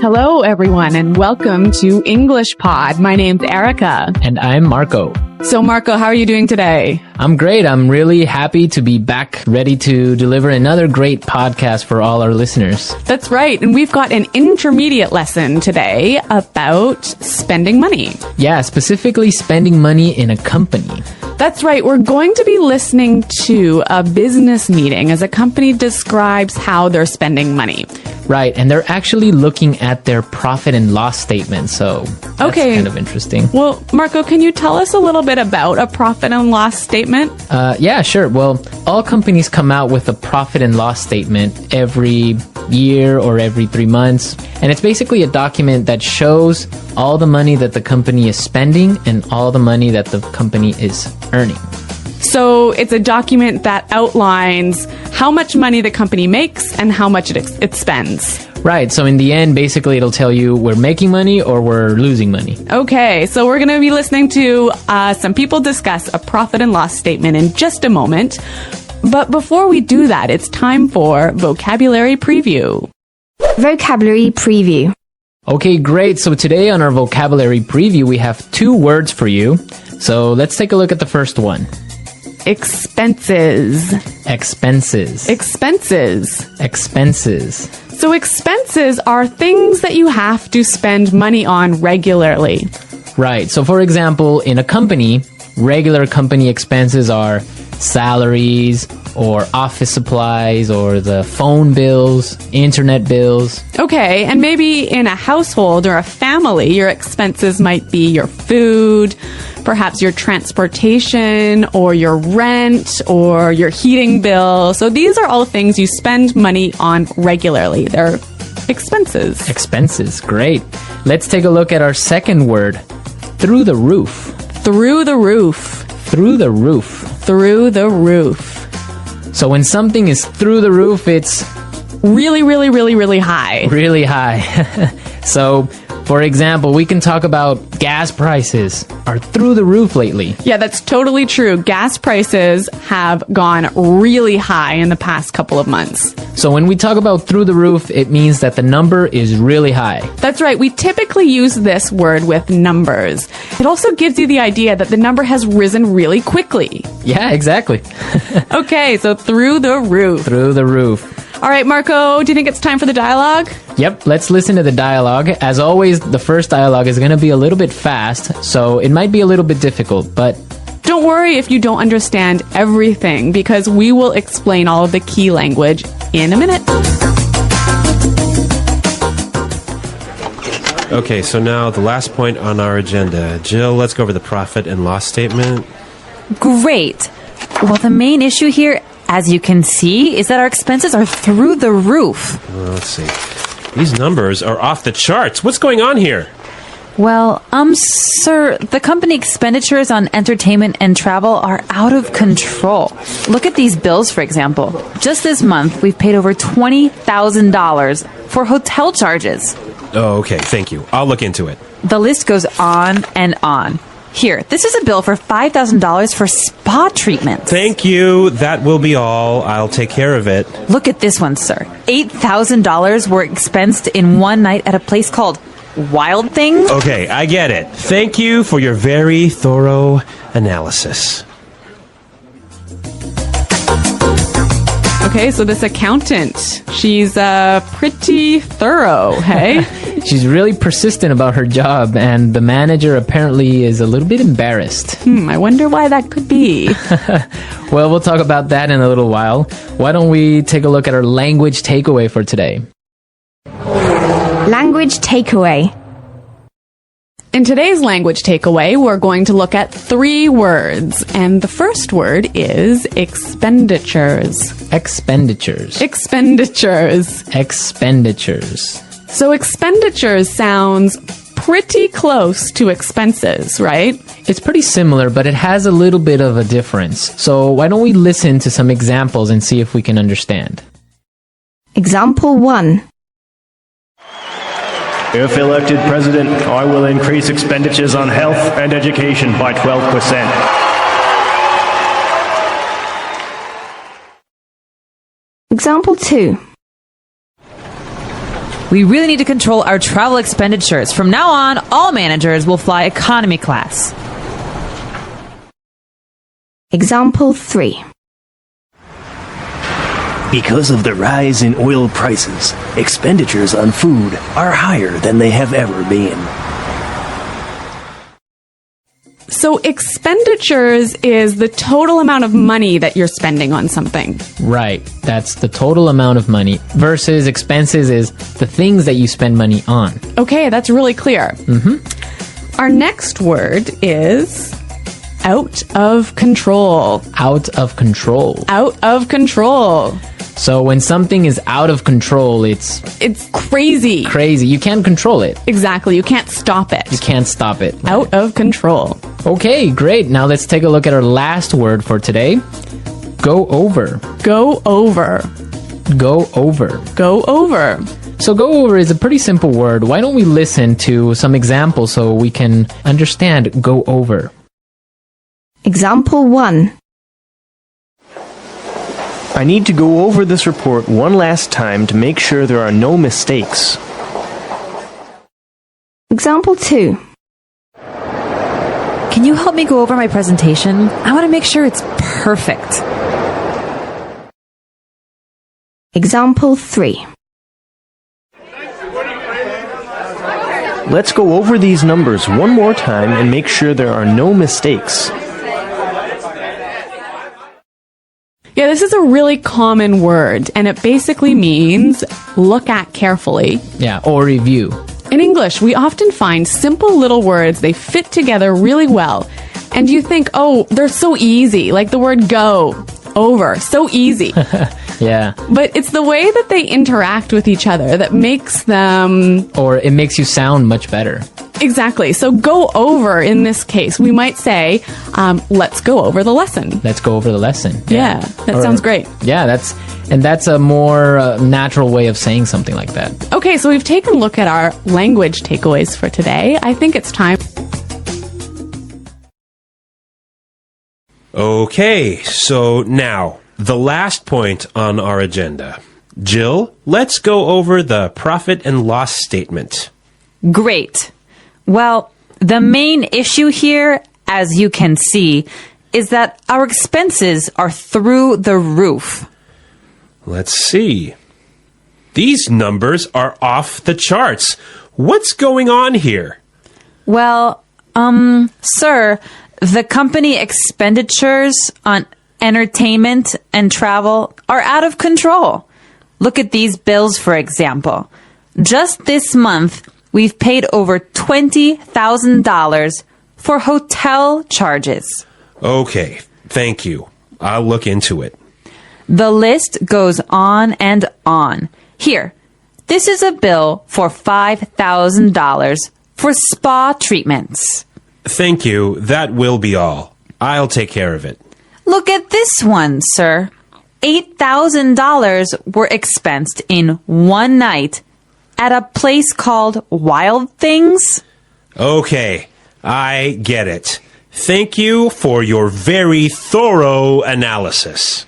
Hello, everyone, and welcome to English Pod. My name's Erica. And I'm Marco. So, Marco, how are you doing today? I'm great. I'm really happy to be back, ready to deliver another great podcast for all our listeners. That's right. And we've got an intermediate lesson today about spending money. Yeah, specifically spending money in a company. That's right. We're going to be listening to a business meeting as a company describes how they're spending money. Right, and they're actually looking at their profit and loss statement, so that's kind of interesting. Well, Marco, can you tell us a little bit about a profit and loss statement? Yeah, sure. Well, all companies come out with a profit and loss statement every year or every 3 months, and it's basically a document that shows all the money that the company is spending and all the money that the company is earning. So it's a document that outlines how much money the company makes and how much it spends. Right. So in the end, basically, it'll tell you we're making money or we're losing money. Okay. So we're going to be listening to some people discuss a profit and loss statement in just a moment. But before we do that, it's time for Vocabulary Preview. Vocabulary Preview. Okay, great. So today on our Vocabulary Preview, we have 2 words for you. So let's take a look at the first one. Expenses. Expenses. Expenses. Expenses. So expenses are things that you have to spend money on regularly. Right. So for example, in a company, regular company expenses are salaries or office supplies or the phone bills, internet bills. Okay, and maybe in a household or a family, your expenses might be your food, perhaps your transportation or your rent or your heating bill. So these are all things you spend money on regularly. They're expenses. Expenses, great. Let's take a look at our second word, through the roof. Through the roof. Through the roof. Through the roof. So when something is through the roof, it's really, really, really, really high. Really high. So, for example, we can talk about gas prices are through the roof lately. Yeah, that's totally true. Gas prices have gone really high in the past couple of months. So when we talk about through the roof, it means that the number is really high. That's right. We typically use this word with numbers. It also gives you the idea that the number has risen really quickly. Yeah, exactly. Okay, so through the roof. Through the roof. All right, Marco, do you think it's time for the dialogue? Yep, let's listen to the dialogue. As always, the first dialogue is going to be a little bit fast, so it might be a little bit difficult, but don't worry if you don't understand everything, because we will explain all of the key language in a minute. Okay, so now the last point on our agenda. Jill, let's go over the profit and loss statement. Great. Well, the main issue here, as you can see, is that our expenses are through the roof. Well, let's see. These numbers are off the charts. What's going on here? Well, sir, the company expenditures on entertainment and travel are out of control. Look at these bills, for example. Just this month, we've paid over $20,000 for hotel charges. Oh, okay. Thank you. I'll look into it. The list goes on and on. Here, this is a bill for $5,000 for spa treatments. Thank you. That will be all. I'll take care of it. Look at this one, sir. $8,000 were expensed in one night at a place called Wild Thing. Okay, I get it. Thank you for your very thorough analysis. Okay, so this accountant, she's pretty thorough, hey? she's really persistent about her job, and the manager apparently is a little bit embarrassed. I wonder why that could be. Well, we'll talk about that in a little while. Why don't we take a look at our language takeaway for today? Language takeaway. In today's language takeaway, we're going to look at 3 words, and the first word is expenditures. Expenditures. Expenditures. Expenditures. So expenditures sounds pretty close to expenses, right? It's pretty similar, but it has a little bit of a difference. So why don't we listen to some examples and see if we can understand? Example 1. If elected president, I will increase expenditures on health and education by 12%. Example 2. We really need to control our travel expenditures. From now on, all managers will fly economy class. Example 3. Because of the rise in oil prices, expenditures on food are higher than they have ever been. So expenditures is the total amount of money that you're spending on something. Right. That's the total amount of money versus expenses is the things that you spend money on. Okay, that's really clear. Mm-hmm. Our next word is out of control. Out of control. Out of control. So when something is out of control, it's crazy. crazy. You can't control it. Exactly. You can't stop it. You can't stop it. Out of control. Okay, great. Now let's take a look at our last word for today. Go over. Go over. Go over. Go over. So go over is a pretty simple word. Why don't we listen to some examples so we can understand go over? Example 1. I need to go over this report one last time to make sure there are no mistakes. Example 2. Can you help me go over my presentation? I want to make sure it's perfect. Example 3. Let's go over these numbers one more time and make sure there are no mistakes. Yeah, this is a really common word, and it basically means look at carefully. Yeah, or review. In English, we often find simple little words, they fit together really well. And you think, oh, they're so easy, like the word go, over, so easy. Yeah. But it's the way that they interact with each other that makes them... Or it makes you sound much better. Exactly. So go over in this case. We might say, let's go over the lesson. Let's go over the lesson. Yeah, that sounds great. Yeah, that's a more natural way of saying something like that. Okay, so we've taken a look at our language takeaways for today. I think it's time. Okay, so now, the last point on our agenda. Jill, let's go over the profit and loss statement. Great. Well, the main issue here, as you can see, is that our expenses are through the roof. Let's see. These numbers are off the charts. What's going on here? Well, sir, the company expenditures on entertainment and travel are out of control. Look at these bills, for example. Just this month, we've paid over $20,000 for hotel charges. Okay, thank you. I'll look into it. The list goes on and on. Here, this is a bill for $5,000 for spa treatments. Thank you. That will be all. I'll take care of it. Look at this one, sir. $8,000 were expensed in one night at a place called Wild Things. Okay, I get it. Thank you for your very thorough analysis.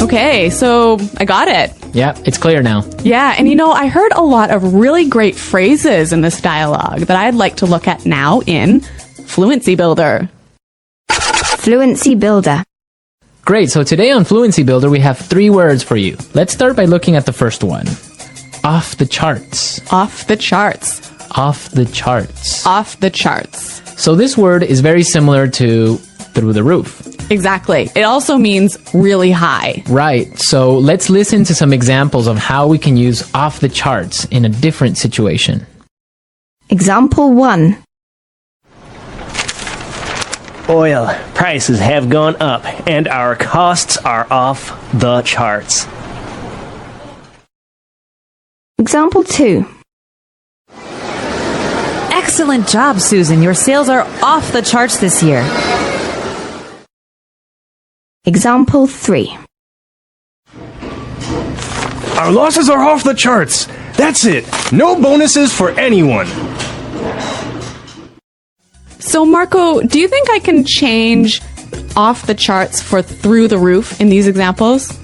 Okay, so I got it. Yeah, it's clear now. Yeah, and I heard a lot of really great phrases in this dialogue that I'd like to look at now in Fluency Builder. Fluency Builder. Great, so today on Fluency Builder we have 3 words for you. Let's start by looking at the first one. Off the charts. Off the charts. Off the charts. Off the charts. So this word is very similar to through the roof. Exactly. It also means really high. Right, so let's listen to some examples of how we can use off the charts in a different situation. Example 1. Oil prices have gone up and our costs are off the charts. Example 2. Excellent job, Susan. Your sales are off the charts this year. Example 3. Our losses are off the charts. That's it. No bonuses for anyone. So, Marco, do you think I can change off the charts for through the roof in these examples?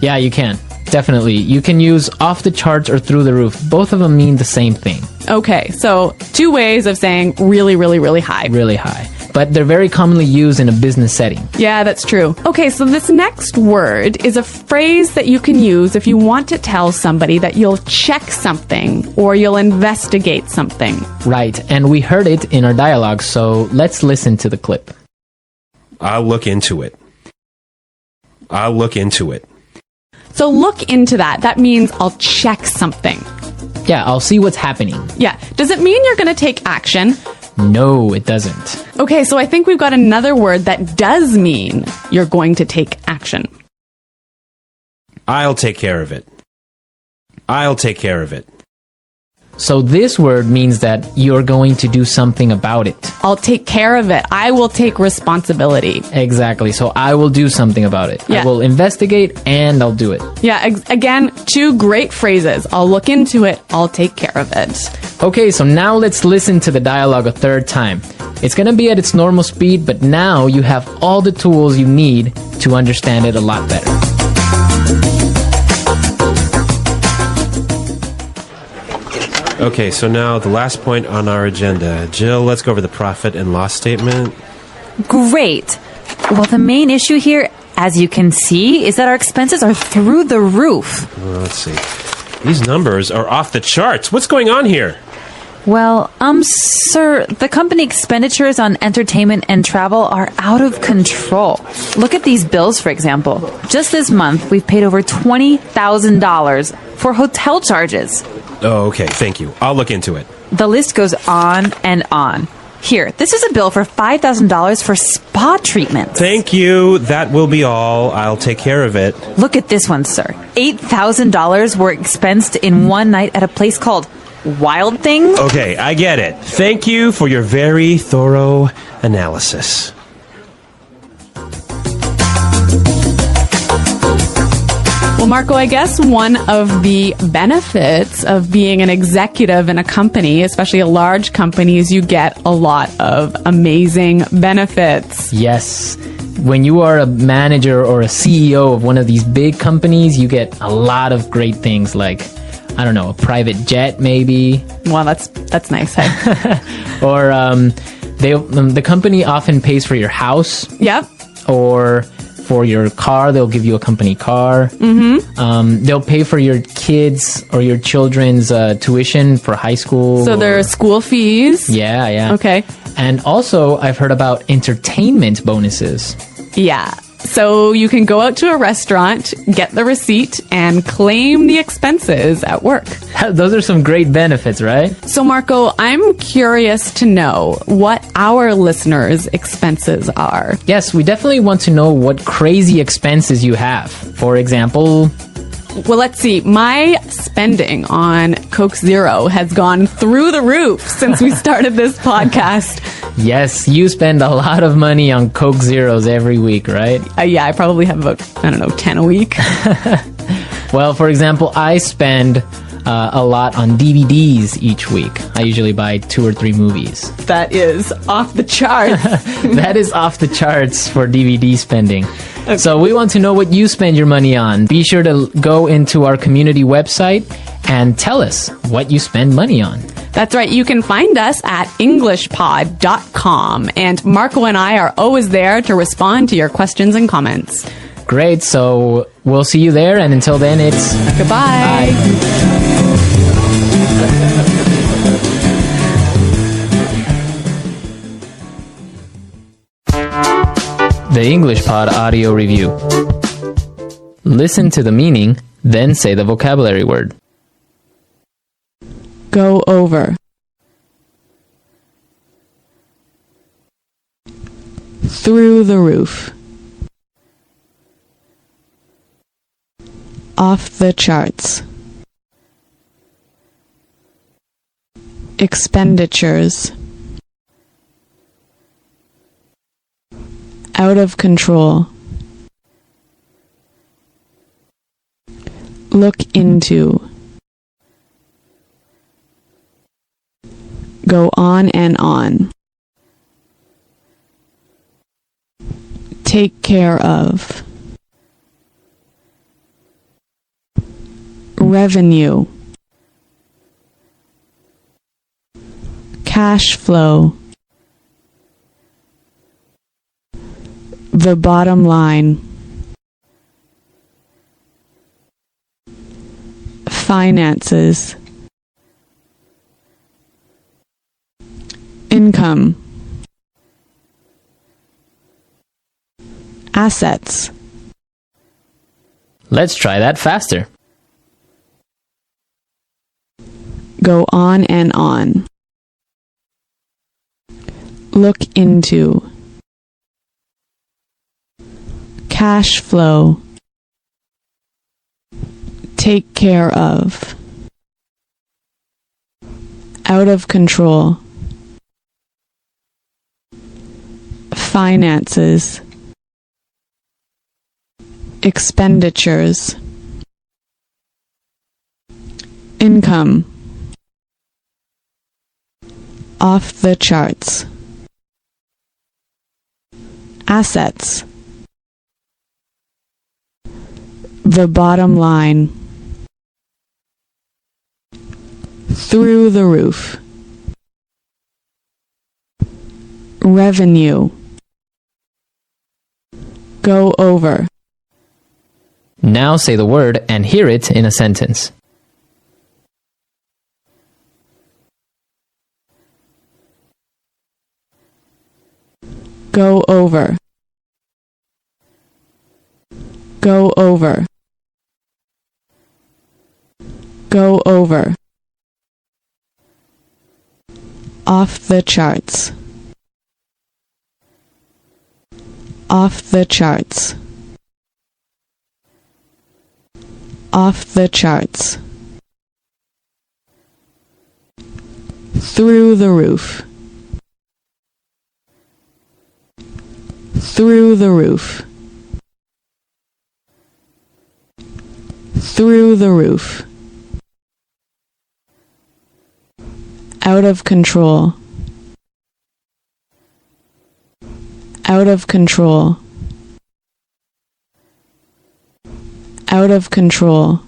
Yeah, you can. Definitely. You can use off the charts or through the roof. Both of them mean the same thing. Okay, so two ways of saying really, really, really high. Really high. But they're very commonly used in a business setting. Yeah, that's true. Okay, so this next word is a phrase that you can use if you want to tell somebody that you'll check something or you'll investigate something. Right. And we heard it in our dialogue, so let's listen to the clip. I'll look into it. I'll look into it. So look into that. That means I'll check something. Yeah, I'll see what's happening. Yeah. Does it mean you're going to take action? No, it doesn't. Okay, so I think we've got another word that does mean you're going to take action. I'll take care of it. I'll take care of it. So this word means that you're going to do something about it. I'll take care of it. I will take responsibility. Exactly. So I will do something about it. Yeah. I will investigate and I'll do it. Yeah, again, two great phrases. I'll look into it. I'll take care of it. Okay, so now let's listen to the dialogue a third time. It's going to be at its normal speed, but now you have all the tools you need to understand it a lot better. Okay, so now the last point on our agenda. Jill, let's go over the profit and loss statement. Great. Well, the main issue here, as you can see, is that our expenses are through the roof. Well, let's see. These numbers are off the charts. What's going on here? Well, sir, the company expenditures on entertainment and travel are out of control. Look at these bills, for example. Just this month, we've paid over $20,000 for hotel charges. Oh, okay. Thank you. I'll look into it. The list goes on and on. Here, this is a bill for $5,000 for spa treatments. Thank you. That will be all. I'll take care of it. Look at this one, sir. $8,000 were expensed in one night at a place called Wild Thing. Okay, I get it. Thank you for your very thorough analysis. Well, Marco, I guess one of the benefits of being an executive in a company, especially a large company, is you get a lot of amazing benefits. Yes. When you are a manager or a CEO of one of these big companies, you get a lot of great things like, I don't know, a private jet maybe. Well, that's nice. Hey? Or the company often pays for your house. Yep. Or for your car, they'll give you a company car. Mm-hmm. They'll pay for your kids or your children's tuition for high school. So there are school fees. Yeah, yeah. Okay. And also, I've heard about entertainment bonuses. Yeah. So you can go out to a restaurant, get the receipt, and claim the expenses at work. Those are some great benefits, right? So, Marco, I'm curious to know what our listeners' expenses are. Yes, we definitely want to know what crazy expenses you have. For example, well, let's see. My spending on Coke Zero has gone through the roof since we started this podcast. Yes, you spend a lot of money on Coke Zeros every week, right? Yeah, I probably have about, 10 a week. Well, for example, I spend a lot on DVDs each week. I usually buy 2 or 3 movies. That is off the charts. That is off the charts for DVD spending. Okay. So we want to know what you spend your money on. Be sure to go into our community website and tell us what you spend money on. That's right. You can find us at englishpod.com. And Marco and I are always there to respond to your questions and comments. Great. So we'll see you there. And until then, it's goodbye. Bye. The English Pod Audio Review. Listen to the meaning, then say the vocabulary word. Go over. Through the roof. Off the charts. Expenditures. Out of control. Look into. Go on and on. Take care of. Revenue. Cash flow. The bottom line. Finances. Income. Assets. Let's try that faster. Go on and on. Look into. Cash flow. Take care of. Out of control. Finances. Expenditures. Income. Off the charts. Assets. The bottom line. Through the roof. Revenue. Go over. Now say the word and hear it in a sentence. Go over. Go over. Go over. Off the charts. Off the charts. Off the charts. Through the roof. Through the roof. Through the roof. Out of control. Out of control. Out of control.